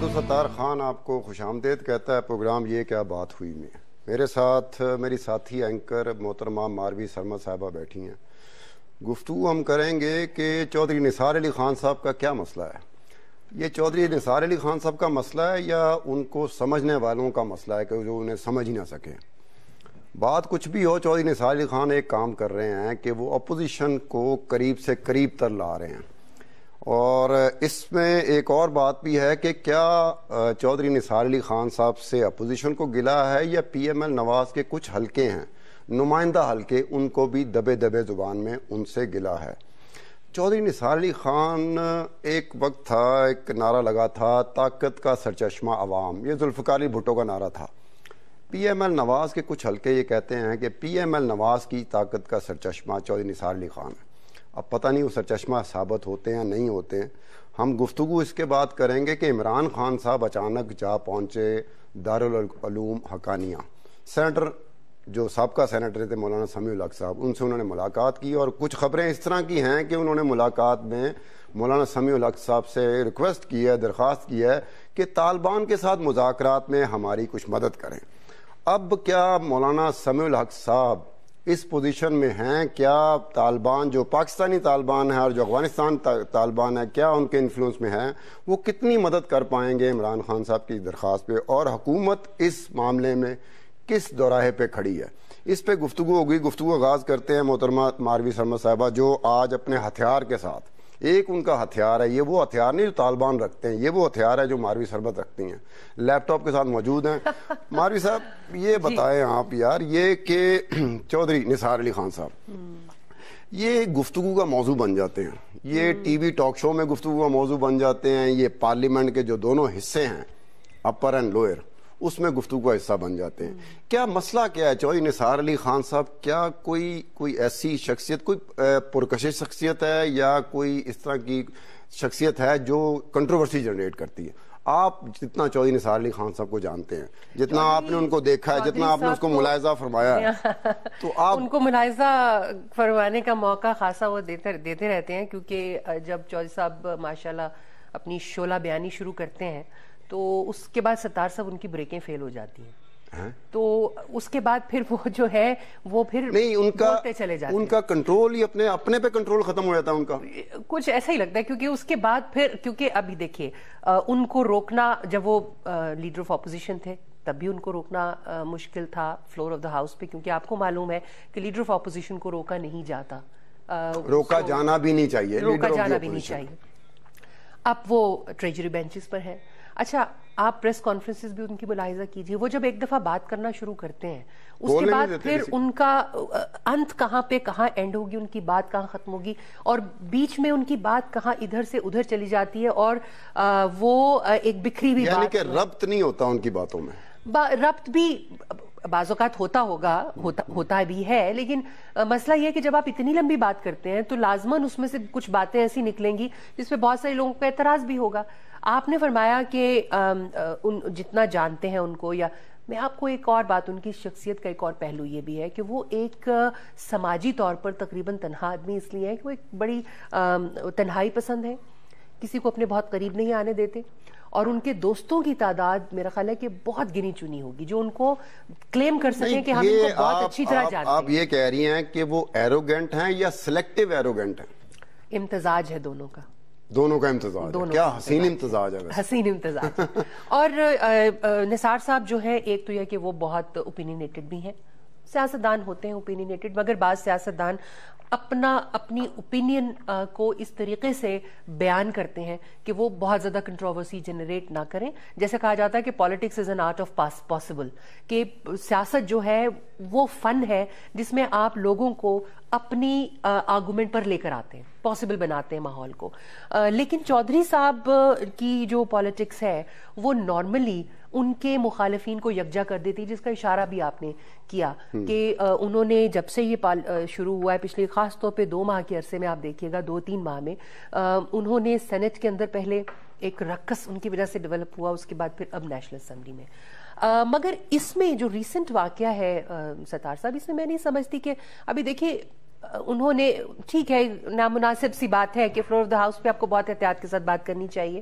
عبدالستار خان آپ کو خوش آمدید کہتا ہے پروگرام یہ کیا بات ہوئی میں. میرے ساتھ میری ساتھی اینکر محترمہ ماروی سرمد صاحبہ بیٹھی ہیں. گفتگو ہم کریں گے کہ چودھری نثار علی خان صاحب کا کیا مسئلہ ہے. یہ چودھری نثار علی خان صاحب کا مسئلہ ہے یا ان کو سمجھنے والوں کا مسئلہ ہے کہ جو انہیں سمجھ ہی نہ سکے. بات کچھ بھی ہو، چودھری نثار علی خان ایک کام کر رہے ہیں کہ وہ اپوزیشن کو قریب سے قریب تر لا رہے ہیں. اور اس میں ایک اور بات بھی ہے کہ کیا چودھری نثار علی خان صاحب سے اپوزیشن کو گلا ہے یا پی ایم ایل نواز کے کچھ حلقے ہیں، نمائندہ حلقے، ان کو بھی دبے دبے زبان میں ان سے گلا ہے. چودھری نثار علی خان ایک وقت تھا، ایک نعرہ لگا تھا طاقت کا سرچشمہ عوام، یہ ذوالفقار علی بھٹو کا نعرہ تھا. پی ایم ایل نواز کے کچھ حلقے یہ کہتے ہیں کہ پی ایم ایل نواز کی طاقت کا سرچشمہ چودھری نثار علی خان ہے. اب پتہ نہیں وہ سرچشمہ ثابت ہوتے ہیں نہیں ہوتے ہیں. ہم گفتگو اس کے بعد کریں گے کہ عمران خان صاحب اچانک جا پہنچے دارالعلوم حقانیہ. سینیٹر جو سابقہ سینیٹر تھے مولانا سمیع الحق صاحب، ان سے انہوں نے ملاقات کی اور کچھ خبریں اس طرح کی ہیں کہ انہوں نے ملاقات میں مولانا سمیع الحق صاحب سے ریکویسٹ کی ہے، درخواست کی ہے کہ طالبان کے ساتھ مذاکرات میں ہماری کچھ مدد کریں. اب کیا مولانا سمیع الحق صاحب اس پوزیشن میں ہیں؟ کیا طالبان جو پاکستانی طالبان ہے اور جو افغانستان طالبان ہے، کیا ان کے انفلوئنس میں ہیں؟ وہ کتنی مدد کر پائیں گے عمران خان صاحب کی درخواست پہ؟ اور حکومت اس معاملے میں کس دوراہے پہ کھڑی ہے؟ اس پہ گفتگو ہوگی. گفتگو آغاز کرتے ہیں محترمہ ماروی سرمد صاحبہ، جو آج اپنے ہتھیار کے ساتھ، ایک ان کا ہتھیار ہے، یہ وہ ہتھیار نہیں جو طالبان رکھتے ہیں، یہ وہ ہتھیار ہے جو ماروی سرمد رکھتی ہیں. لیپ ٹاپ کے ساتھ موجود ہیں. ماروی صاحب یہ بتائیں آپ یار، یہ کہ چودھری نثار علی خان صاحب یہ گفتگو کا موضوع بن جاتے ہیں، یہ ٹی وی ٹاک شو میں گفتگو کا موضوع بن جاتے ہیں، یہ پارلیمنٹ کے جو دونوں حصے ہیں اپر اینڈ لوئر، اس میں گفتگو کا حصہ بن جاتے ہیں. کیا مسئلہ کیا ہے چودھری نثار علی خان صاحب؟ کیا کوئی ایسی شخصیت، کوئی پرکشش شخصیت ہے یا کوئی اس طرح کی شخصیت ہے جو کنٹروورسی جنریٹ کرتی ہے؟ آپ جتنا چودھری نثار علی خان صاحب کو جانتے ہیں، جتنا آپ نے ان کو دیکھا ہے، جتنا آپ نے اس کو ملاحظہ فرمایا ہے، تو آپ ان کو ملاحظہ فرمانے کا موقع خاصا وہ دیتے رہتے ہیں، کیونکہ جب چودھری صاحب ماشاءاللہ اپنی شعلہ بیانی شروع کرتے ہیں تو اس کے بعد ستار صاحب ان کی بریکیں فیل ہو جاتی ہیں، تو اس کے بعد پھر وہ جو ہے وہ پھر نہیں، ان کا چلے جاتے ہیں. ان کا کنٹرول ہی اپنے پہ کنٹرول ختم ہو جاتا ہے ان کا. کچھ ایسا ہی لگتا ہے، کیونکہ اس کے بعد پھر، کیونکہ ابھی دیکھیے ان کو روکنا، جب وہ لیڈر آف اپوزیشن تھے تب بھی ان کو روکنا مشکل تھا فلور آف دا ہاؤس پہ، کیونکہ آپ کو معلوم ہے کہ لیڈر آف اپوزیشن کو روکا نہیں جاتا، روکا جانا بھی نہیں چاہیے، روکا جانا بھی نہیں چاہیے. اب وہ ٹریجری بینچز پر ہیں. اچھا، آپ پریس کانفرنسز بھی ان کی ملاحظہ کیجئے، وہ جب ایک دفعہ بات کرنا شروع کرتے ہیں اس کے بعد پھر ان کا انت کہاں پہ کہاں اینڈ ہوگی، ان کی بات کہاں ختم ہوگی، اور بیچ میں ان کی بات کہاں ادھر سے ادھر چلی جاتی ہے، اور وہ ایک بکھری ہوئی یعنی بات، کہ ربط نہیں ہوتا ان کی باتوں میں. ربط بھی بعض اوقات ہوتا بھی ہے، لیکن مسئلہ یہ ہے کہ جب آپ اتنی لمبی بات کرتے ہیں تو لازماً اس میں سے کچھ باتیں ایسی نکلیں گی جس پہ بہت سارے لوگوں کا اعتراض بھی ہوگا. آپ نے فرمایا کہ جتنا جانتے ہیں ان کو، یا میں آپ کو ایک اور بات، ان کی شخصیت کا ایک اور پہلو یہ بھی ہے کہ وہ ایک سماجی طور پر تقریباً تنہا آدمی اس لیے ہے کہ وہ ایک بڑی تنہائی پسند ہے، کسی کو اپنے بہت قریب نہیں آنے دیتے، اور ان کے دوستوں کی تعداد میرا خیال ہے کہ بہت گنی چنی ہوگی جو ان کو کلیم کر سکیں کہ ہم ان کو بہت اچھی طرح جانتے ہیں. آپ یہ کہہ رہی ہیں کہ وہ ایروگنٹ ہیں یا سلیکٹیو ایروگنٹ ہیں؟ امتزاج ہے دونوں کا. دونوں کا امتزاج ہے. کیا حسین امتزاج ہے، حسین امتزاج. اور نثار صاحب جو ہے، ایک تو یہ کہ وہ بہت اوپینینیٹڈ بھی ہیں، سیاستدان ہوتے ہیں اوپینینیٹڈ، مگر بعض سیاستدان اپنی اوپینین کو اس طریقے سے بیان کرتے ہیں کہ وہ بہت زیادہ کنٹروورسی جنریٹ نہ کریں. جیسے کہا جاتا ہے کہ politics is an art of possible, کہ سیاست جو ہے وہ فن ہے جس میں آپ لوگوں کو اپنی آرگومنٹ پر لے کر آتے ہیں، پاسبل بناتے ہیں ماحول کو. لیکن چودھری صاحب کی جو پالیٹکس ہے وہ نارملی ان کے مخالفین کو یکجا کر دیتی، جس کا اشارہ بھی آپ نے کیا کہ انہوں نے جب سے یہ شروع ہوا ہے پچھلے خاص طور پہ 2 ماہ کے عرصے میں، آپ دیکھیے گا 2-3 ماہ میں، انہوں نے سینٹ کے اندر پہلے ایک رقص ان کی وجہ سے ڈیولپ ہوا، اس کے بعد پھر اب نیشنل اسمبلی میں. مگر اس میں جو ریسنٹ واقعہ ہے ستار صاحب، اس میں نہیں سمجھتی کہ ابھی دیکھیے انہوں نے، ٹھیک ہے نامناسب سی بات ہے کہ فلور آف دا ہاؤس پہ آپ کو بہت احتیاط کے ساتھ بات کرنی چاہیے،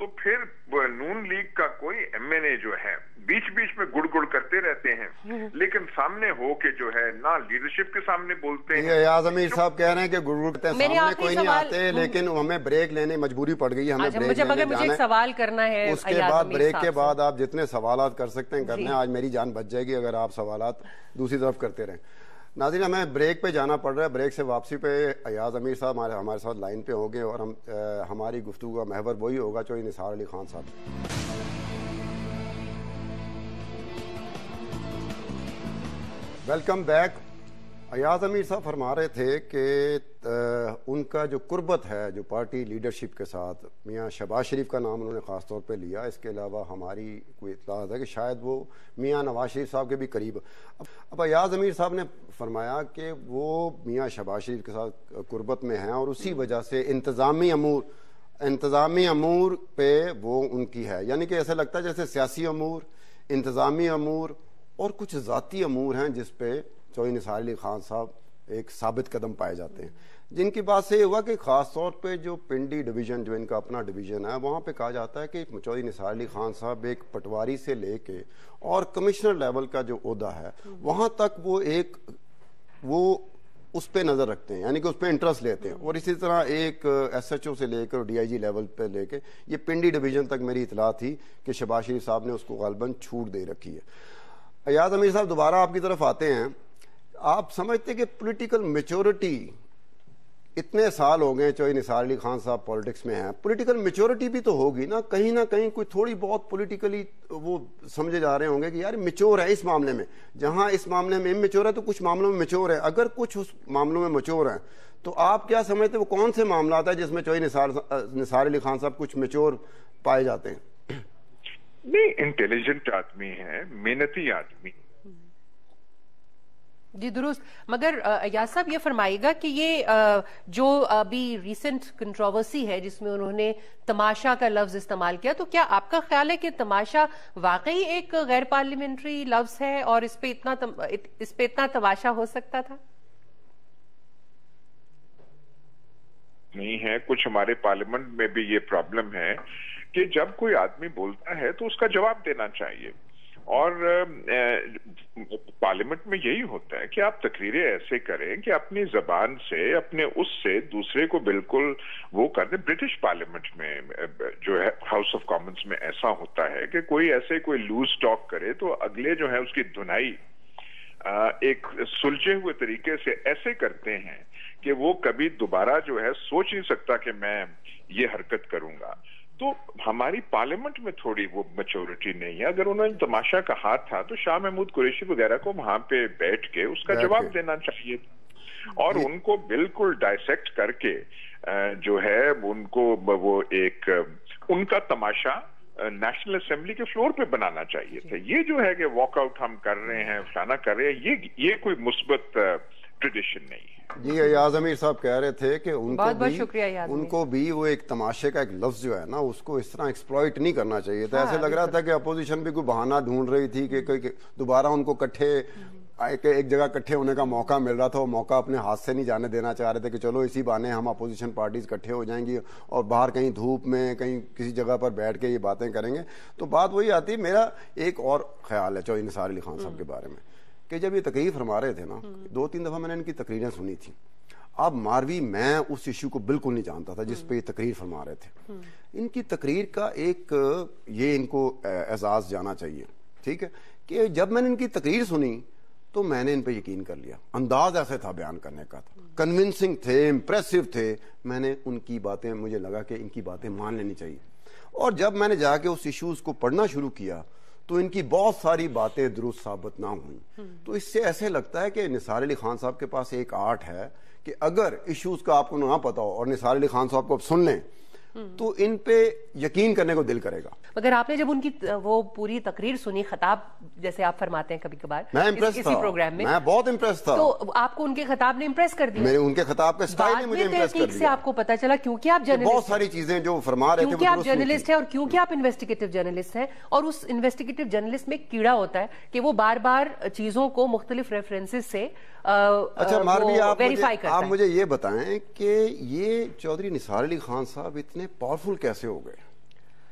تو پھر نون لیگ کا کوئی MNA جو ہے بیچ بیچ میں گڑ گڑ کرتے رہتے ہیں، لیکن سامنے ہو کے جو ہے نہ لیڈرشپ کے سامنے بولتے ہیں۔ ایاز امیر صاحب کہہ رہے ہیں کہ گڑ گڑ کرتے ہیں، سامنے کوئی نہیں آتے، لیکن ہمیں بریک لینے مجبوری پڑ گئی، ہمیں بریک لینے جانا ہے۔ مجھے ایک سوال کرنا ہے اس کے بعد بریک کے بعد آپ جتنے سوالات کر سکتے ہیں کرنے ہیں، آج میری جان بچ جائے گی اگر آپ سوالات دوسری طرف کرتے رہیں۔ ناظرین ہمیں بریک پہ جانا پڑ رہا ہے، بریک سے واپسی پہ ایاز امیر صاحب ہمارے ساتھ لائن پہ ہوں گے اور ہماری گفتگو کا محور وہی ہوگا چوہدری نثار علی خان صاحب۔ Welcome back. ایاز امیر صاحب فرما رہے تھے کہ ان کا جو قربت ہے جو پارٹی لیڈرشپ کے ساتھ، میاں شہباز شریف کا نام انہوں نے خاص طور پہ لیا، اس کے علاوہ ہماری کوئی اطلاعات ہے کہ شاید وہ میاں نواز شریف صاحب کے بھی قریب۔ اب ایاز امیر صاحب نے فرمایا کہ وہ میاں شہباز شریف کے ساتھ قربت میں ہیں اور اسی وجہ سے انتظامی امور پہ وہ ان کی ہے، یعنی کہ ایسا لگتا ہے جیسے سیاسی امور، انتظامی امور اور کچھ ذاتی امور ہیں جس پہ چوہدری نثار علی خان صاحب ایک ثابت قدم پائے جاتے ہیں، جن کی بات سے یہ ہوا کہ خاص طور پہ جو پنڈی ڈویژن جو ان کا اپنا ڈویژن ہے وہاں پہ کہا جاتا ہے کہ چوہدری نثار علی خان صاحب ایک پٹواری سے لے کے اور کمشنر لیول کا جو عہدہ ہے وہاں تک وہ اس پہ نظر رکھتے ہیں، یعنی کہ اس پہ انٹرسٹ لیتے ہیں، اور اسی طرح ایک SHO سے لے کر DIG لیول پہ لے کے یہ پنڈی ڈویژن تک میری اطلاع تھی کہ شہباز شریف صاحب نے اس کو غالباً چھوٹ دے رکھی ہے۔ ایاز امیر صاحب دوبارہ آپ کی طرف آتے ہیں، آپ سمجھتے کہ پولیٹیکل میچورٹی اتنے سال ہو گئے چوہدری نثار علی خان صاحب پولیٹکس میں ہیں، پولیٹیکل میچورٹی بھی تو ہوگی نہ کہیں کوئی تھوڑی بہت پولیٹیکلی وہ سمجھے جا رہے ہوں گے کہ یار میچور ہے اس معاملے میں، جہاں اس معاملے میں میچور ہے تو کچھ معاملوں میں میچور ہے، اگر کچھ اس معاملوں میں میچور ہیں تو آپ کیا سمجھتے وہ کون سے معاملات ہیں جس میں چوہدری نثار علی خان صاحب کچھ میچور پائے جاتے ہیں؟ نہیں، انٹیلیجنٹ آدمی ہے، محنتی آدمی۔ جی درست، مگر ایاز صاحب یہ فرمائیے گا کہ یہ جو ابھی ریسنٹ کنٹروورسی ہے جس میں انہوں نے تماشا کا لفظ استعمال کیا، تو کیا آپ کا خیال ہے کہ تماشا واقعی ایک غیر پارلیمنٹری لفظ ہے اور اس پہ اتنا تماشا ہو سکتا تھا؟ نہیں ہے، کچھ ہمارے پارلیمنٹ میں بھی یہ پرابلم ہے کہ جب کوئی آدمی بولتا ہے تو اس کا جواب دینا چاہیے، اور پارلیمنٹ میں یہی ہوتا ہے کہ آپ تقریریں ایسے کریں کہ اپنی زبان سے اپنے اس سے دوسرے کو بالکل وہ کر دیں۔ برٹش پارلیمنٹ میں جو ہے ہاؤس آف کامنز میں ایسا ہوتا ہے کہ کوئی ایسے کوئی لوز ٹاک کرے تو اگلے جو ہے اس کی دھنائی ایک سلجھے ہوئے طریقے سے ایسے کرتے ہیں کہ وہ کبھی دوبارہ جو ہے سوچ نہیں سکتا کہ میں یہ حرکت کروں گا۔ تو ہماری پارلیمنٹ میں تھوڑی وہ میچورٹی نہیں ہے۔ اگر انہوں نے تماشا کہا تھا تو شاہ محمود قریشی وغیرہ کو وہاں پہ بیٹھ کے اس کا جواب دینا چاہیے، اور ان کو بالکل ڈائسیکٹ کر کے جو ہے ان کو وہ ایک ان کا تماشا نیشنل اسمبلی کے فلور پہ بنانا چاہیے تھا۔ یہ جو ہے کہ واک آؤٹ ہم کر رہے ہیں، فلانا کر رہے ہیں، یہ کوئی مثبت ٹریڈیشن نہیں ہے۔ جی ایاز امیر صاحب کہہ رہے تھے کہ ان کو بھی وہ ایک تماشے کا ایک لفظ جو ہے نا اس کو اس طرح ایکسپلوئٹ نہیں کرنا چاہیے تھا۔ ایسے لگ رہا تھا کہ اپوزیشن بھی کوئی بہانہ ڈھونڈ رہی تھی کہ دوبارہ ان کو ایک جگہ کٹھے ہونے کا موقع مل رہا تھا، وہ موقع اپنے ہاتھ سے نہیں جانے دینا چاہ رہے تھے کہ چلو اسی بہانے ہم اپوزیشن پارٹیز کٹھے ہو جائیں گی اور باہر کہیں دھوپ میں کہیں کسی جگہ پر بیٹھ کے یہ باتیں کریں گے۔ تو بات وہی آتی، میرا ایک اور خیال ہے چوہدری نثار علی خان صاحب کے بارے میں کہ جب یہ تقریر فرما رہے تھے نا، 2-3 دفعہ میں نے ان کی تقریریں سنی تھی۔ اب ماروی میں اس ایشو کو بالکل نہیں جانتا تھا جس پہ یہ تقریر فرما رہے تھے۔ ان کی تقریر کا ایک یہ ان کو اعزاز جانا چاہیے، ٹھیک ہے، کہ جب میں نے ان کی تقریر سنی تو میں نے ان پہ یقین کر لیا۔ انداز ایسے تھا بیان کرنے کا، کنونسنگ تھے، امپریسو تھے، میں نے ان کی باتیں، مجھے لگا کہ ان کی باتیں مان لینی چاہیے۔ اور جب میں نے جا کے اس ایشوز کو پڑھنا شروع کیا تو ان کی بہت ساری باتیں درست ثابت نہ ہوئیں۔ تو اس سے ایسے لگتا ہے کہ نثار علی خان صاحب کے پاس ایک آرٹ ہے کہ اگر ایشوز کا آپ کو نہ پتا ہو اور نثار علی خان صاحب کو آپ سن لیں تو ان پہ یقین کرنے کو دل کرے گا۔ مگر آپ نے جب ان کی وہ پوری تقریر سنی، خطاب جیسے آپ فرماتے ہیں کبھی کبھار کسی پروگرام میں، میں بہت امپریس تھا، تو آپ کو ان کے خطاب نے امپریس کر دیا؟ ان کے خطاب کا سٹائل نے مجھے امپریس کر دیا۔ سے آپ کو پتا چلا کیونکہ آپ جرنلسٹ، بہت ساری چیزیں جو فرما رہے تھے، کیونکہ آپ جرنلسٹ ہیں اور کیونکہ آپ انویسٹیگیٹو جرنلسٹ ہیں، اور اس انویسٹیگیٹو جرنلسٹ میں ایک کیڑا ہوتا ہے کہ وہ بار بار چیزوں کو مختلف ریفرنسز سے اچھا ماروی آپ مجھے یہ بتائیں کہ یہ چوہدری نثار علی خان صاحب اتنے پاورفل کیسے ہو گئے؟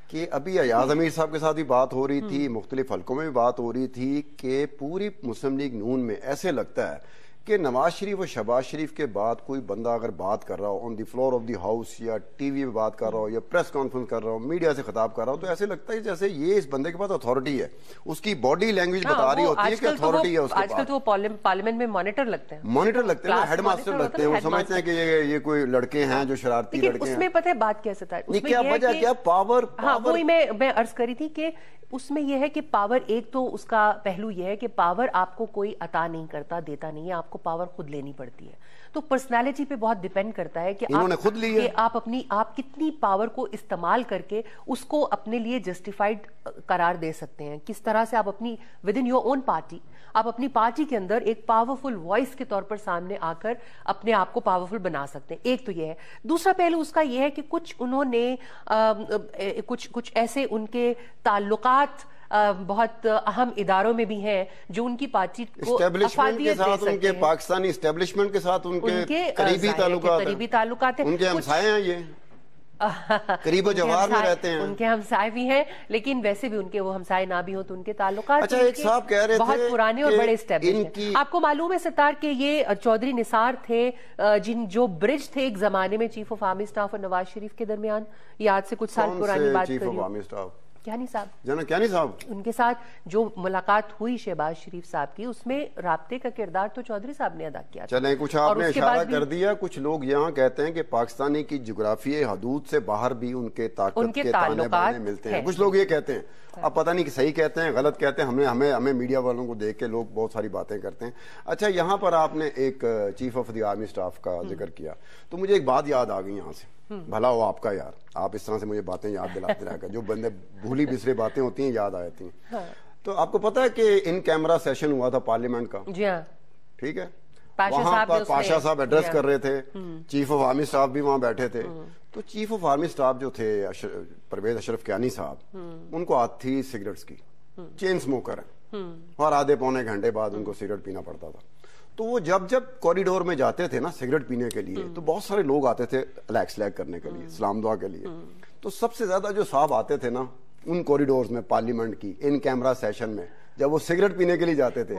کہ ابھی ایاز امیر صاحب کے ساتھ بھی بات ہو رہی تھی, مختلف حلقوں میں بھی بات ہو رہی تھی کہ پوری مسلم لیگ نون میں ایسے لگتا ہے کہ نواز شریف اور شہباز شریف کے بعد کوئی بندہ اگر بات کر رہا ہو آن دی فلور آف دی ہاؤس یا ٹی وی پہ بات کر رہا ہو یا پریس کانفرنس کر رہا ہو, میڈیا سے خطاب کر رہا ہو, تو ایسے لگتا ہے جیسے یہ اس بندے کے پاس اتھارٹی ہے, اس کی باڈی لینگویج بتا رہی ہوتی ہے کہ اتھارٹی ہے اس کے پاس. آج کل تو وہ پارلیمنٹ میں مانیٹر لگتے ہیں, ہیڈ ماسٹر لگتے ہیں, وہ سمجھتے ہیں کہ یہ کوئی لڑکے ہیں جو شرارتی لڑکے ہیں. اس میں پتہ ہے بات کیا ستا ہے, کیا وجہ کیا پاور. ہاں وہی میں عرض کری تھی کہ اس میں یہ ہے کہ پاور, ایک تو اس کا پہلو یہ ہے کہ پاور آپ کو کوئی عطا نہیں کرتا, دیتا نہیں ہے, آپ کو پاور خود لینی پڑتی ہے. تو پرسنالٹی پہ بہت ڈیپینڈ کرتا ہے کہ آپ کتنی پاور کو استعمال کر کے اس کو اپنے لیے جسٹیفائڈ قرار دے سکتے ہیں, کس طرح سے آپ اپنی with in your own party, آپ اپنی پارٹی کے اندر ایک پاورفل وائس کے طور پر سامنے آ کر اپنے آپ کو پاورفل بنا سکتے ہیں. ایک تو یہ ہے. دوسرا پہلو اس کا یہ ہے کہ کچھ انہوں نے کچھ ایسے ان کے تعلقات بہت اہم اداروں میں بھی ہیں جو ان کی پارٹی کو افادیت دے سکتے ہیں. پاکستانی اسٹیبلشمنٹ کے ساتھ ان کے قریبی تعلقات ہیں, ان کے ہمسائے ہیں, یہ قریب و جوار میں رہتے ہیں, ان کے ہمسائے بھی ہیں, لیکن ویسے بھی ان کے وہ ہمسائے نہ بھی ہوں تو ان کے تعلقات اچھا ایک صاحب کہہ رہے تھے بہت پرانے اور بڑے اسٹیبلش ہیں. آپ کو معلوم ہے ستار کہ یہ چودھری نثار تھے جو برج تھے ایک زمانے میں چیف آف آرمی سٹاف اور نواز شریف کے درمیان, یہ آج سے کچھ سال پرانی بات کر رہی ہوں. کیانی صاحب ان کے ساتھ جو ملاقات ہوئی شہباز شریف صاحب کی, اس میں رابطے کا کردار تو چودھری صاحب نے ادا کیا. چلیں کچھ آپ نے اشارہ کر دیا. کچھ لوگ یہاں کہتے ہیں کہ پاکستانی کی جغرافیائی حدود سے باہر بھی ان کے طاقت کے تانے بانے ملتے ہیں. کچھ لوگ یہ کہتے ہیں, اب پتہ نہیں کہ صحیح کہتے ہیں غلط کہتے ہیں, ہمیں میڈیا والوں کو دیکھ کے لوگ بہت ساری باتیں کرتے ہیں. اچھا یہاں پر آپ نے ایک chief of the army staff کا ذکر کیا تو مجھے ایک بات یاد آ گئی یہاں سے. بھلا ہو آپ کا یار, آپ اس طرح سے مجھے باتیں یاد دلاتے رہا کر, جو بندے بھولی بسری باتیں ہوتی ہیں یاد آ جاتی ہیں. تو آپ کو پتا ہے کہ ان کیمرہ سیشن ہوا تھا پارلیمنٹ کا, جی ہاں ٹھیک ہے, وہاں پر پاشا صاحب ایڈریس کر رہے تھے, چیف آف آرمی سٹاف بھی وہاں بیٹھے تھے. تو چیف آف آرمی سٹاف جو تھے پرویز اشرف کیانی صاحب, ان کو عادت تھی سگریٹس کی, چین اسموکر ہے, اور آدھے پونے گھنٹے بعد ان کو سگریٹ پینا پڑتا تھا. تو وہ جب کوریڈور میں جاتے تھے نا سگریٹ پینے کے لیے, تو بہت سارے لوگ آتے تھے لیگ کرنے کے لیے, سلام دعا کے لیے. تو سب سے زیادہ جو صاحب آتے تھے نا ان کوریڈورز میں پارلیمنٹ کی ان کیمرہ سیشن میں, جب وہ سگریٹ پینے کے لیے جاتے تھے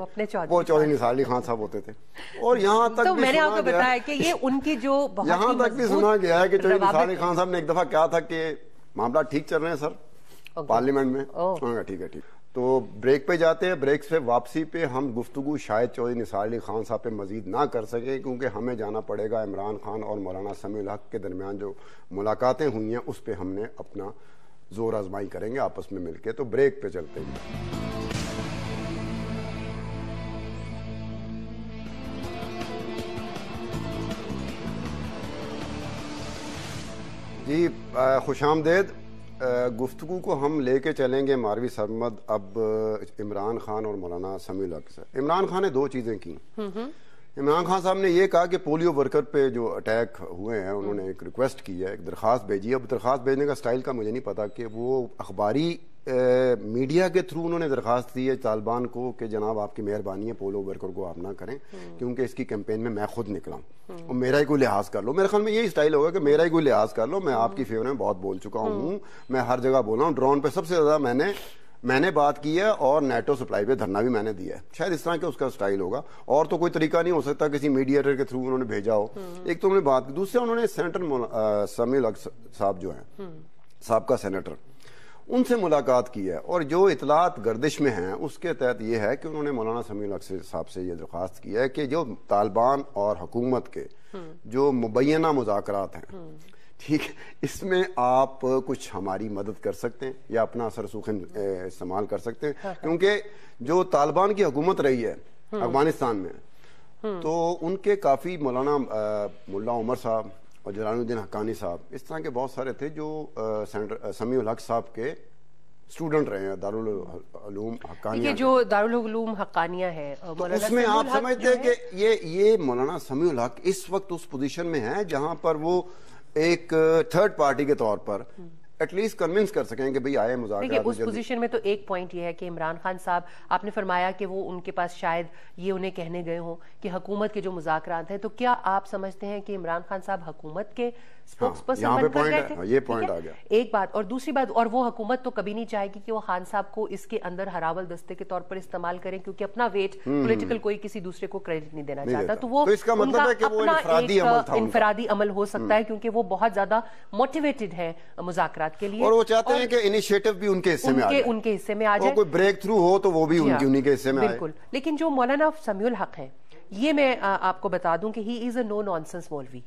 وہ چودھری نثار علی خان صاحب ہوتے تھے. اور یہاں تک میں نے آپ کو بتایا کہ یہ ان کی جو یہاں تک بھی سنا گیا ہے کہ چودھری نثار علی خان صاحب نے ایک دفعہ کیا تھا کہ معاملہ ٹھیک چل رہے ہیں سر پارلیمنٹ میں, ٹھیک ہے. تو بریک پہ جاتے ہیں, بریک سے واپسی پہ ہم گفتگو شاید چودھری نثار علی خان صاحب پہ مزید نہ کر سکیں, کیونکہ ہمیں جانا پڑے گا عمران خان اور مولانا سمیع الحق کے درمیان جو ملاقاتیں ہوئی ہیں اس پہ ہم نے اپنا زور آزمائی کریں گے آپس میں مل کے. تو بریک پہ چلتے ہیں. جی خوش آمدید. گفتگو کو ہم لے کے چلیں گے ماروی سرمد اب عمران خان اور مولانا سمیع الحق سے. عمران خان نے دو چیزیں کی. عمران خان صاحب نے یہ کہا کہ پولیو ورکر پہ جو اٹیک ہوئے ہیں انہوں نے ایک ریکویسٹ کی ہے, ایک درخواست بھیجی ہے. اب درخواست بھیجنے کا سٹائل کا مجھے نہیں پتا کہ وہ اخباری میڈیا کے تھرو انہوں نے درخواست دی ہے طالبان کو کہ جناب آپ کی مہربانی ہے پولو ورکر کو آپ نہ کریں, کیونکہ اس کی کیمپین میں خود نکلا ہوں اور میرا ہی کوئی لحاظ کر لو. میرے خیال میں یہی سٹائل ہوگا کہ میرا ہی کوئی لحاظ کر لو, میں آپ کی فیور میں بہت بول چکا ہوں, میں ہر جگہ بولا ہوں. ڈرون پہ سب سے زیادہ میں نے بات کی ہے اور نیٹو سپلائی پہ دھرنا بھی میں نے دیا ہے. شاید اس طرح کا اس کا سٹائل ہوگا, اور تو کوئی طریقہ نہیں ہو سکتا کسی میڈیٹر کے تھرو انہوں نے بھیجا ہو. ایک تو انہوں نے بات کی. دوسرے انہوں نے سینیٹر سمیع الحق صاحب جو ہیں سابقہ سینیٹر, ان سے ملاقات کی ہے, اور جو اطلاعات گردش میں ہیں اس کے تحت یہ ہے کہ انہوں نے مولانا سمیع الحق صاحب سے یہ درخواست کی ہے کہ جو طالبان اور حکومت کے جو مبینہ مذاکرات ہیں, ٹھیک, اس میں آپ کچھ ہماری مدد کر سکتے ہیں یا اپنا اثر سوخن استعمال کر سکتے ہیں, کیونکہ جو طالبان کی حکومت رہی ہے افغانستان میں تو ان کے کافی مولانا ملا عمر صاحب اور جلال الدین حقانی صاحب اس طرح کے بہت سارے تھے جو سمیع الحق صاحب کے اسٹوڈنٹ رہے ہیں دارالعلوم حقانیہ. جو دارالعلوم حقانیہ ہے اس میں آپ سمجھتے ہیں کہ یہ مولانا سمیع الحق اس وقت اس پوزیشن میں ہے جہاں پر وہ ایک تھرڈ پارٹی کے طور پر ایٹ لیسٹ کنونس کر سکیں کہ بھئی آئے مذاکرات. دیکھیں اس پوزیشن میں تو ایک پوائنٹ یہ ہے کہ عمران خان صاحب آپ نے فرمایا کہ وہ ان کے پاس شاید یہ انہیں کہنے گئے ہوں کہ حکومت کے جو مذاکرات ہیں، تو کیا آپ سمجھتے ہیں کہ عمران خان صاحب حکومت کے سپوکس پرسن بن کر گئے تھے؟ یہ پوائنٹ آ گیا ایک بات. اور دوسری بات، اور وہ حکومت تو کبھی نہیں چاہے گی کہ وہ خان صاحب کو اس کے اندر ہراول دستے کے طور پر استعمال کریں، کیونکہ اپنا ویٹ پولیٹیکل کوئی کسی دوسرے کو کریڈٹ نہیں دینا چاہتا. تو وہ اس کا مطلب ہے کہ وہ انفرادی عمل ہو سکتا ہے، کیونکہ وہ بہت زیادہ موٹیویٹڈ ہے مذاکرات کے لیے، اور وہ چاہتے ہیں کہ انیشیٹو بھی ان کے حصے میں آ جائے، ان کے حصے میں آ جائے، کوئی بریک تھرو ہو تو وہ بھی انہی کے حصے میں آئے. بالکل. لیکن جو مولانا سمیع الحق ہیں، یہ میں آپ کو بتا دوں کہ ہی از اے نو نانسنس مولوی.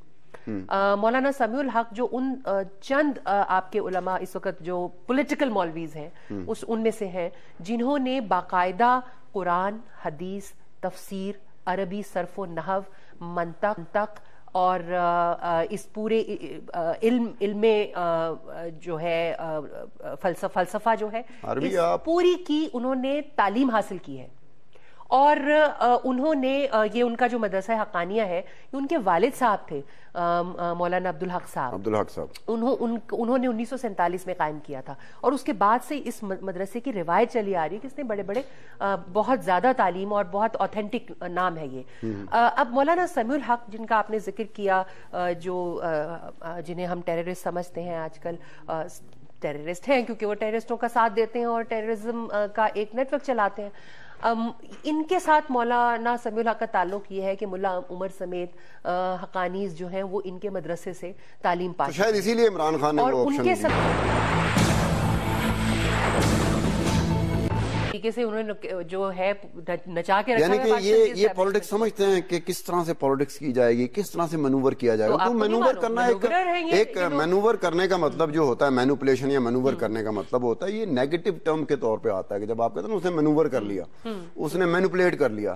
مولانا سمیع الحق جو ان چند آپ کے علماء اس وقت جو پولیٹیکل مولویز ہیں ان میں سے ہیں جنہوں نے باقاعدہ قرآن، حدیث، تفسیر، عربی صرف و نحو، منطق اور اس پورے علم جو ہے فلسفہ جو ہے اس پوری کی انہوں نے تعلیم حاصل کی ہے. اور انہوں نے یہ ان کا جو مدرسہ حقانیہ ہے یہ ان کے والد صاحب تھے مولانا عبدالحق صاحب. انہوں نے 1947 میں قائم کیا تھا، اور اس کے بعد سے اس مدرسے کی روایت چلی آ رہی ہے کہ اس نے بڑے بڑے بہت زیادہ تعلیم اور بہت اوتھینٹک نام ہے یہ. اب مولانا سمیع الحق جن کا آپ نے ذکر کیا، جو جنہیں ہم ٹیررسٹ سمجھتے ہیں آج کل، ٹیررسٹ ہیں کیونکہ وہ ٹیررسٹوں کا ساتھ دیتے ہیں اور ٹیررزم کا ایک نیٹ ورک چلاتے ہیں. ان کے ساتھ مولانا سمیع الحق کا تعلق یہ ہے کہ ملا عمر سمیت حقانیز جو ہیں وہ ان کے مدرسے سے تعلیم پاتے ہیں، شاید اسی لیے عمران خان نے وہ آپشن دیا طریقے سے انہوں نے جو ہے نچا کے رکھا. یعنی کہ یہ پولیٹکس سمجھتے ہیں کہ کس طرح سے پولیٹکس کی جائے گی، کس طرح سے مینوور کیا جائے گا. تو مینوور کرنا ایک مینوور کرنے کا مطلب جو ہوتا ہے، مینوپولیشن یا مینوور کرنے کا مطلب ہوتا ہے، یہ نیگیٹو ٹرم کے طور پہ آتا ہے کہ جب آپ کہتے ہیں اس نے مینوور کر لیا، اس نے مینوپولیٹ کر لیا،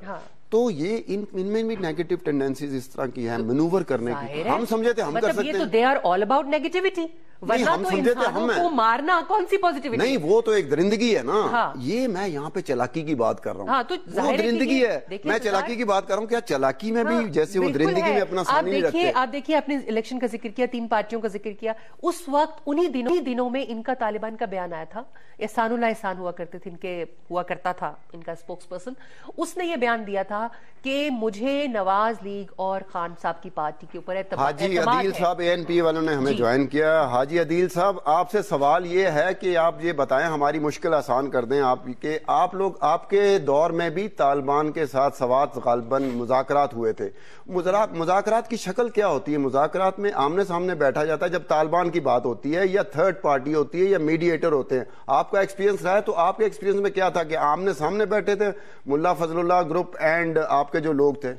تو یہ ان میں بھی نیگیٹو ٹینڈنسیز اس طرح کی ہیں مینوور کرنے کی. ہم سمجھے تھے ہم کر سکتے ہیں، یہ تو they are all about negativity, ورنہ تو انسانوں کو مارنا کون سی پوزیٹیوٹی؟ نہیں، وہ تو ایک درندگی ہے نا. یہ میں یہاں پہ چلاکی کی بات کر رہا ہوں، وہ درندگی ہے. میں چلاکی کی بات کر رہا ہوں، کیا چلاکی میں بھی جیسے وہ درندگی میں اپنا ثانی نہیں رکھتے. آپ دیکھیے، آپ نے الیکشن کا ذکر کیا، 3 پارٹیوں کا ذکر کیا. اس وقت انہی دنوں میں ان کا طالبان کا بیان آیا تھا. احسان اللہ احسان ہوا کرتا تھا ان کا اسپوکس پرسن. اس نے یہ بیان دیا تھا کہ مجھے نواز لیگ اور خان صاحب کی پارٹی کے اوپر حاجی عدیل صاحب ANP والوں نے ہمیں جوائن کیا. حاجی عدیل صاحب، آپ سے سوال یہ ہے کہ آپ یہ بتائیں، ہماری مشکل آسان کر دیں آپ کہ آپ لوگ آپ کے دور میں بھی طالبان کے ساتھ سوات غالباً مذاکرات ہوئے تھے. مذاکرات کی شکل کیا ہوتی ہے؟ مذاکرات میں آمنے سامنے بیٹھا جاتا ہے جب طالبان کی بات ہوتی ہے، یا تھرڈ پارٹی ہوتی ہے، یا میڈیٹر ہوتے ہیں؟ آپ کا ایکسپیرینس رہا ہے تو آپ کے ایکسپیرینس میں کیا تھا کہ آمنے سامنے بیٹھے تھے ملا فضل اللہ گروپ اینڈ آپ کے جو لوگ تھے؟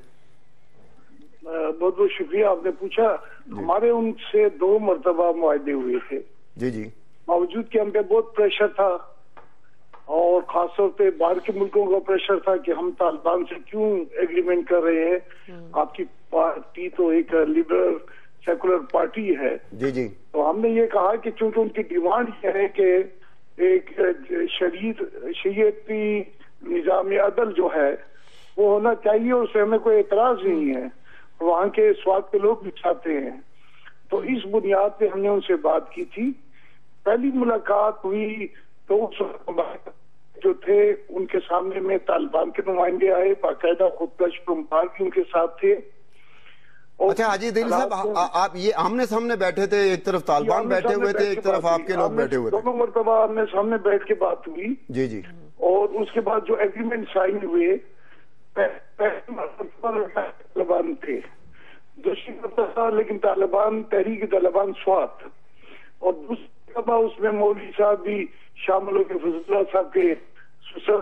بہت بہت شکریہ. آپ نے پوچھا، ہمارے ان سے 2 مرتبہ معاہدے ہوئے تھے. جی باوجود کہ ہم پہ بہت پریشر تھا، اور خاص طور پہ باہر کے ملکوں کا پریشر تھا کہ ہم طالبان سے کیوں ایگریمنٹ کر رہے ہیں، آپ کی پارٹی تو ایک لبرل سیکولر پارٹی ہے. جی تو ہم نے یہ کہا کہ چونکہ ان کی ڈیمانڈ یہ ہے کہ ایک شریعتی نظام عدل جو ہے وہ ہونا چاہیے، اور اس سے ہمیں کوئی اعتراض نہیں ہے، وہاں کے سوات کے لوگ بھی چاہتے ہیں. تو اس بنیاد پہ ہم نے ان سے بات کی تھی. پہلی ملاقات ہوئی تو جو تھے ان کے سامنے میں طالبان کے نمائندے آئے، باقاعدہ خود کش پرمپار بھی ان کے ساتھ تھے. اچھا حاجی عدیل صاحب، آپ یہ آمنے سامنے بیٹھے تھے، ایک طرف طالبان بیٹھے ہوئے تھے، ایک طرف آپ کے لوگ بیٹھے ہوئے تھے؟ 2 مرتبہ آمنے سامنے بیٹھ کے بات ہوئی. جی اور اس کے بعد جو ایگریمنٹ سائن ہوئے، طالبان تھے، دوسری مرتبہ لیکن طالبان تحریک طالبان سوات، اور دوسری مرتبہ اس میں مولوی صاحب بھی شامل ہو کے فضل اللہ صاحب کے سسر.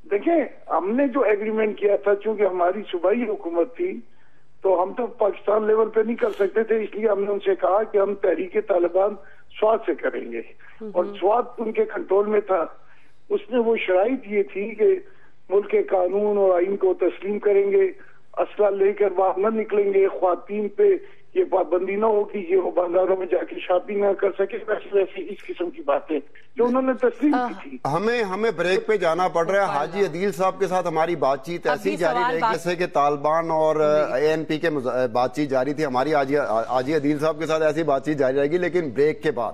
دیکھیں، ہم نے جو ایگریمنٹ کیا تھا، چونکہ ہماری صوبائی حکومت تھی تو ہم تو پاکستان لیول پہ نہیں کر سکتے تھے، اس لیے ہم نے ان سے کہا کہ ہم تحریک طالبان سوات سے کریں گے، اور سوات ان کے کنٹرول میں تھا. اس میں وہ شرائط یہ تھی کہ ملک کے قانون اور آئین کو تسلیم کریں گے، اسلحہ لے کر باہر نہ نکلیں گے، خواتین پہ یہ پابندی نہ ہوگی کہ وہ بازاروں میں جا کے شاپنگ نہ کر سکے، ویسے اس قسم کی باتیں جو انہوں نے تسلیم کی تھی. ہمیں بریک پہ جانا پڑ رہا ہے. حاجی عدیل صاحب کے ساتھ ہماری بات چیت ایسی جاری رہے گی جیسے کہ طالبان اور ANP کے بات چیت جاری تھی. ہماری حاجی عدیل صاحب کے ساتھ ایسی بات چیت جاری رہے گی، لیکن بریک کے بعد.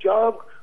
4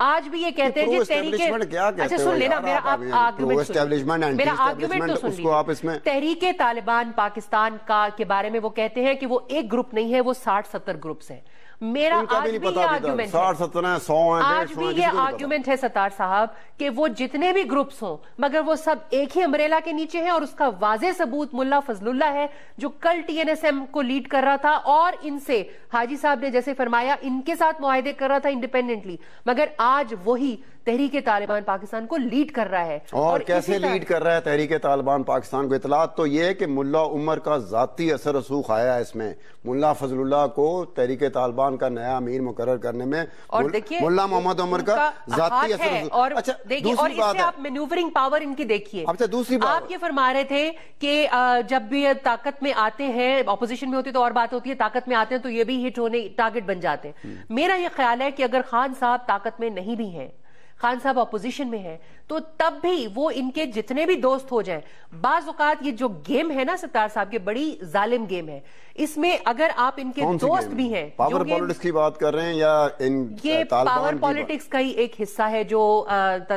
آج بھی یہ کہتے ہیں کہ تحریک، اچھا سن لینا میرا آرگومنٹ تو سن لیں. تحریک طالبان پاکستان کے بارے میں وہ کہتے ہیں کہ وہ ایک گروپ نہیں ہے، وہ 60-70 گروپس ہیں. میرا آج بھی یہ آرگیومنٹ ہے ستار صاحب کہ وہ جتنے بھی گروپس ہوں مگر وہ سب ایک ہی امبریلا کے نیچے ہیں، اور اس کا واضح ثبوت ملا فضل اللہ ہے جو کل TNSM کو لیڈ کر رہا تھا، اور ان سے حاجی صاحب نے جیسے فرمایا ان کے ساتھ معاہدے کر رہا تھا انڈیپینڈنٹلی، مگر آج وہی تحریک طالبان پاکستان کو لیڈ کر رہا ہے. اور کیسے لیڈ کر رہا ہے تحریک طالبان پاکستان کو؟ اطلاعات تو یہ ہے کہ ملا عمر کا ذاتی اثر رسوخ آیا ہے اس میں. ملا فضل اللہ کو تحریک طالبان کا نیا امیر مقرر کرنے میں ملا محمد عمر کا ذاتی اثر رسوخ. اور اس سے آپ مینوورنگ پاور ان کی دیکھیے. دوسری بات آپ یہ فرما رہے تھے کہ جب بھی طاقت میں آتے ہیں، اپوزیشن میں ہوتی تو اور بات ہوتی ہے، طاقت میں آتے ہیں تو یہ بھی ہٹ ہونے ٹارگٹ بن جاتے ہیں. میرا یہ خیال ہے کہ اگر خان صاحب طاقت میں نہیں بھی ہیں، خان صاحب اپوزیشن میں ہیں، تو تب بھی وہ ان کے جتنے بھی دوست ہو جائیں، بعض اوقات یہ جو گیم ہے نا ستار صاحب کے بڑی ظالم گیم ہے، اس میں اگر آپ ان کے دوست بھی ہیں، پاور پالیٹکس کی بات کر رہے ہیں یا یہ پاور پالیٹکس کا ہی ایک حصہ ہے جو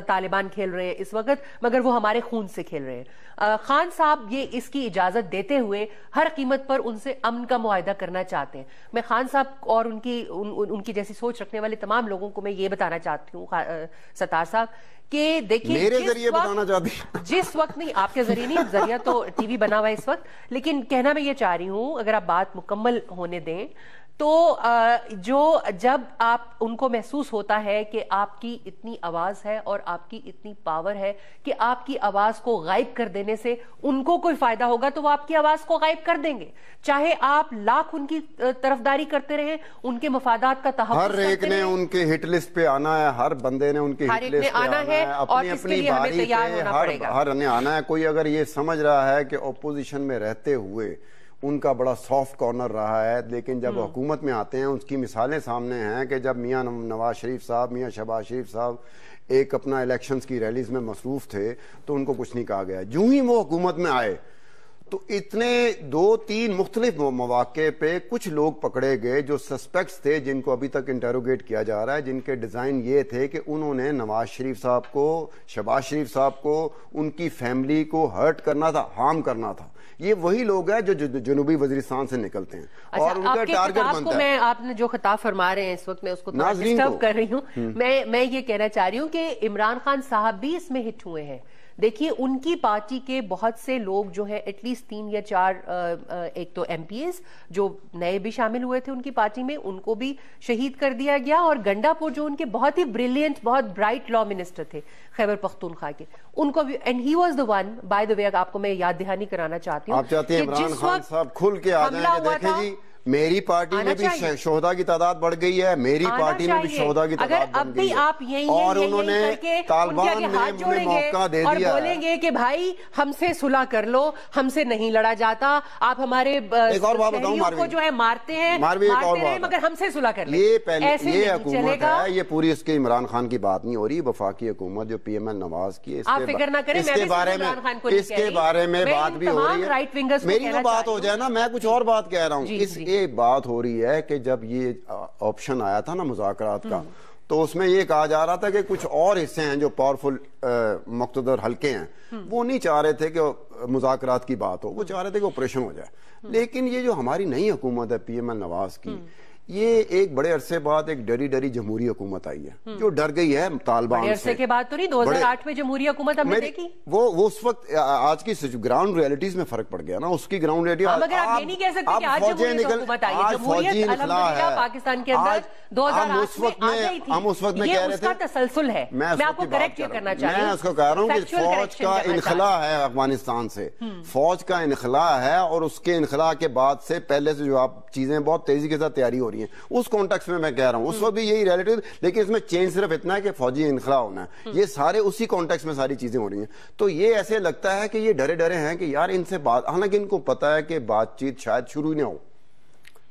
طالبان کھیل رہے ہیں اس وقت، مگر وہ ہمارے خون سے کھیل رہے ہیں. خان صاحب یہ اس کی اجازت دیتے ہوئے ہر قیمت پر ان سے امن کا معاہدہ کرنا چاہتے ہیں. میں خان صاحب اور ان کی جیسی سوچ رکھنے والے تمام لوگوں کو میں یہ بتانا چاہتی ہوں ستار صاحب کہ دیکھیے میرے ذریعے بتانا چاہتی جس وقت نہیں، آپ کے ذریعے نہیں، ذریعہ تو ٹی وی بنا ہوا ہے اس وقت، لیکن کہنا میں یہ چاہ رہی ہوں اگر آپ بات مکمل ہونے دیں تو جب آپ ان کو محسوس ہوتا ہے کہ آپ کی اتنی آواز ہے اور آپ کی اتنی پاور ہے کہ آپ کی آواز کو غائب کر دینے سے ان کو کوئی فائدہ ہوگا تو وہ آپ کی آواز کو غائب کر دیں گے، چاہے آپ لاکھ ان کی طرفداری کرتے رہیں، ان کے مفادات کا تحفظ کرتے رہیں. ہر ایک نے ان کے ہٹ لسٹ پہ آنا ہے، ہر بندے نے ان کے ہٹ لسٹ پہ آنا ہے، اپنی اپنی باری پہ ہر نے آنا ہے. کوئی اگر یہ سمجھ رہا ہے کہ اپوزیشن میں رہتے ہوئے ان کا بڑا سافٹ کارنر رہا ہے، لیکن جب حکومت میں آتے ہیں اس کی مثالیں سامنے ہیں کہ جب میاں نواز شریف صاحب، میاں شہباز شریف صاحب ایک اپنا الیکشنز کی ریلیز میں مصروف تھے تو ان کو کچھ نہیں کہا گیا. جو ہی وہ حکومت میں آئے تو اتنے 2-3 مختلف مواقع پہ کچھ لوگ پکڑے گئے جو سسپیکٹس تھے، جن کو ابھی تک انٹروگیٹ کیا جا رہا ہے، جن کے ڈیزائن یہ تھے کہ انہوں نے نواز شریف صاحب کو، شہباز شریف صاحب کو، ان کی فیملی کو ہرٹ کرنا تھا، ہارم کرنا تھا. یہ وہی لوگ ہیں جو جنوبی وزیرستان سے نکلتے ہیں اور ان کا ٹارگٹ بنتا ہے. آپ نے جو خطاب فرما رہے ہیں اس وقت میں اس کو ڈسٹرب کر رہی ہوں. میں یہ کہنا چاہ رہی ہوں کہ عمران خان صاحب بھی اس میں ہٹ ہوئے ہیں. دیکھیے ان کی پارٹی کے بہت سے لوگ جو ہیں ایٹ لیسٹ 3 یا 4 ایک تو MPs جو نئے بھی شامل ہوئے تھے ان کی پارٹی میں، ان کو بھی شہید کر دیا گیا، اور گنڈا پور جو ان کے بہت ہی بریلینٹ، بہت برائٹ لا منسٹر تھے خیبر پختونخوا کے، ان کو بھی، and he was the one by the way. آپ کو میں یاد دہانی کرانا چاہتی ہوں. آپ چاہتے ہیں عمران خان صاحب کھل کے آ جائیں کہ دیکھیں جی میری پارٹی میں بھی شہداء کی تعداد بڑھ گئی ہے، میری پارٹی میں بھی شہداء کی تعداد بڑھ گئی ہے، اور انہوں نے طالبان میں موقع دے دیا اور بولیں گے کہ بھائی ہم سے صلح کر لو، ہم سے نہیں لڑا جاتا، آپ ہمارے شہریوں کو جو ہے مارتے ہیں مگر ہم سے صلح کر لیں. یہ حکومت ہے، یہ پوری اس کے عمران خان کی بات نہیں ہو رہی، وفاقی حکومت جو PML نواز کی، آپ فکر نہ کریں، اس کے بارے میں بات بھی ہو رہی ہے. میری جو بات ہو جائے نا، میں کچھ اور بات کہہ رہا ہوں. ایک بات ہو رہی ہے کہ جب یہ آپشن آیا تھا نا مذاکرات کا، تو اس میں یہ کہا جا رہا تھا کہ کچھ اور حصے ہیں جو پاورفل مقتدر حلقے ہیں، وہ نہیں چاہ رہے تھے کہ مذاکرات کی بات ہو، وہ چاہ رہے تھے کہ آپریشن ہو جائے. لیکن یہ جو ہماری نئی حکومت ہے PML نواز کی، یہ ایک بڑے عرصے بعد ایک ڈری جمہوری حکومت آئی ہے جو ڈر گئی ہے طالبان سے. بڑے عرصے کے بعد تو نہیں، 2008 میں جمہوری حکومت ہم نے دیکھی. وہ اس وقت آج کی گراؤنڈ ریئلٹیز میں فرق پڑ گیا نا، اس کی گراؤنڈ ریئلٹی. مگر آپ یہ نہیں کہہ سکتے کہ آج جمہوریت حکومت آئی ہے. جمہوریت الحمدللہ پاکستان کے اندر 2008 میں آ گئی تھی. ہم اس وقت میں کہہ رہے تھے یہ اس کا تسلسل ہے. میں آپ کو کریکٹ کرنا چاہ رہی ہوں. میں اس کو کہہ رہا ہوں کہ فوج کا انخلا ہے افغانستان سے، فوج کا انخلا ہے، اور اس کے انخلا کے بعد سے پہلے سے جو آپ چیزیں بہت تیزی کے ساتھ تیاری ہو رہی ہیں اس کانٹیکسٹ میں کہہ رہا ہوں. اس وقت بھی یہی ریلیٹیو، لیکن اس میں چینج صرف اتنا ہے کہ فوجی انخلا ہونا ہے. یہ سارے اسی کانٹیکسٹ میں ساری چیزیں ہو رہی ہیں. تو یہ ایسے لگتا ہے کہ یہ ڈرے ہیں کہ یار ان سے بات، حالانکہ ان کو پتا ہے کہ بات چیت شاید شروع ہی نہ ہو.